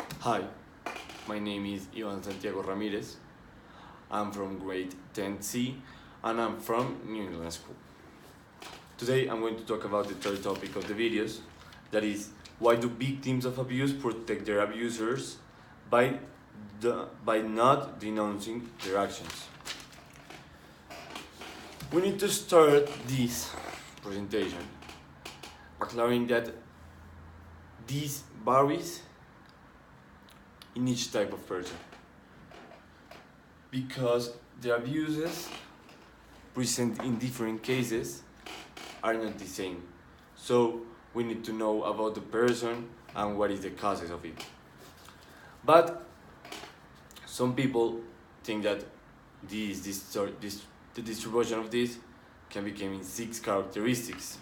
Hi, my name is Ivan Santiago Ramirez. I'm from grade 10C and I'm from New England School. Today I'm going to talk about the third topic of the videos, that is, why do victims of abuse protect their abusers by not denouncing their actions. We need to start this presentation declaring that this varies in each type of person, because the abuses present in different cases are not the same. So we need to know about the person and what is the causes of it. But some people think that the distribution of this can become in 6 characteristics,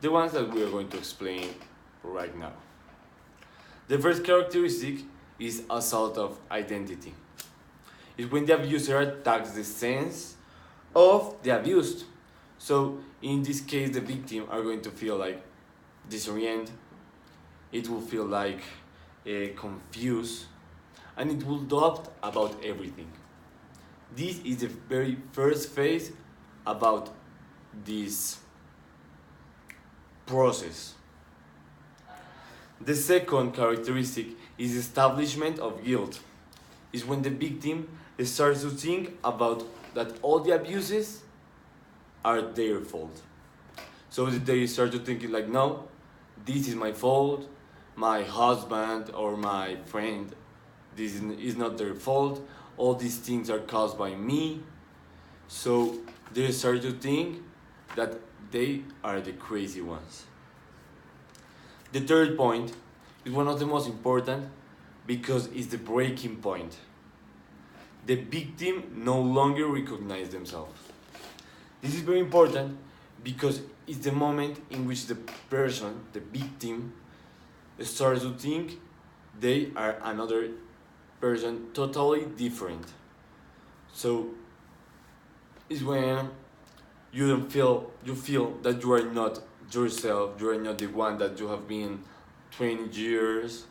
the ones that we are going to explain right now. The first characteristic is assault of identity. It's when the abuser attacks the sense of the abused. So in this case, the victim are going to feel like disoriented, it will feel like confused, and it will doubt about everything. This is the very first phase about this process. The second characteristic is establishment of guilt. Is when the victim starts to think about that all the abuses are their fault. So they start to think like, no, this is my fault, my husband or my friend, this is not their fault, all these things are caused by me. So they start to think that they are the crazy ones. The third point is one of the most important because it's the breaking point. The victim no longer recognizes themselves. This is very important because it's the moment in which the person, the victim, starts to think they are another person totally different. So it's when you feel that you are not yourself, you are not the one that you have been 20 years.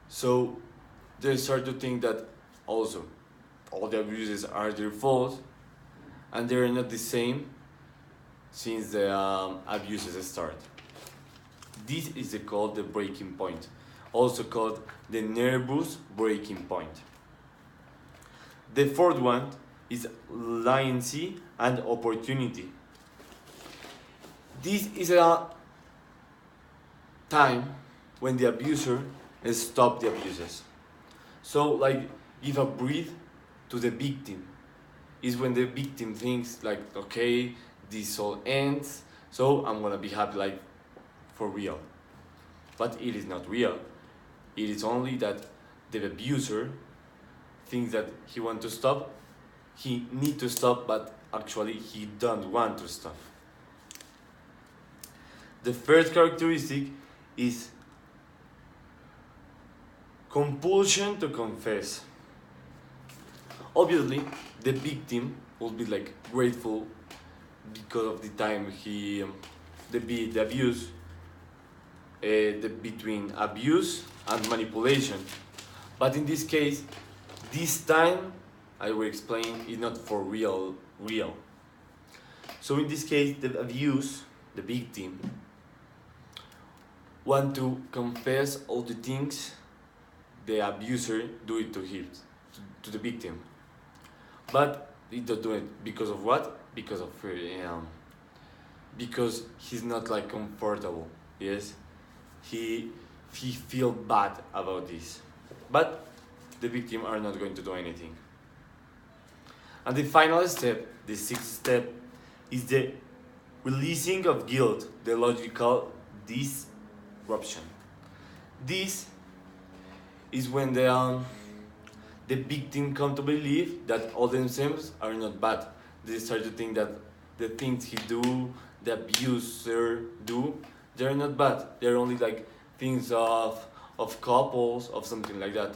So they start to think that also all the abuses are their fault and they're not the same since the abuses start. This is called the breaking point, also called the nervous breaking point. The fourth one is leniency and opportunity. This is a time when the abuser stops the abuses. So like give a breath to the victim. Is when the victim thinks like, okay, this all ends, so I'm gonna be happy like for real. But it is not real. It is only that the abuser thinks that he wants to stop, he need to stop, but actually he don't want to stop. The first characteristic is compulsion to confess. Obviously, the victim will be like grateful because of the time the abuse, between abuse and manipulation. But in this case, this time I will explain is not for real. So in this case, the victim want to confess all the things the abuser do it to him, to the victim. But he don't do it because of what? Because of fear. Because he's not like comfortable. Yes, he feel bad about this. But the victim are not going to do anything. And the final step, the sixth step, is the releasing of guilt, the logical disruption. This is when the victim come to believe that all themselves are not bad. They start to think that the things he do, the abuser do, they're not bad. They're only like things of couples, of something like that.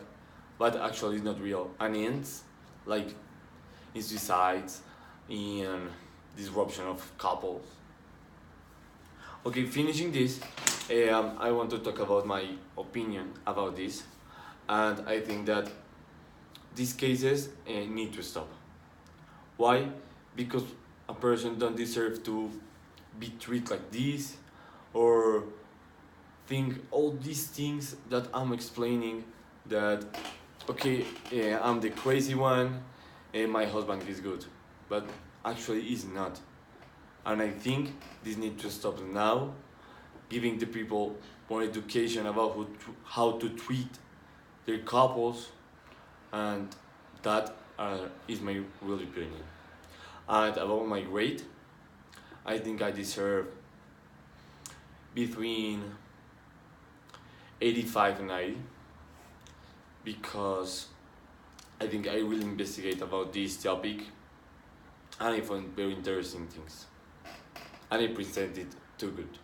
But actually it's not real. And ends like in suicides, in disruption of couples. Okay, finishing this, I want to talk about my opinion about this, and I think that these cases need to stop. Why? Because a person don't deserve to be treated like this, or think all these things that I'm explaining. That okay, I'm the crazy one, and my husband is good, but actually is not. And I think this needs to stop now, giving the people more education about how to treat their couples, and that is my real opinion. And about my grade, I think I deserve between 85 and 90, because I think I will investigate about this topic, and I found very interesting things, and I present it too good.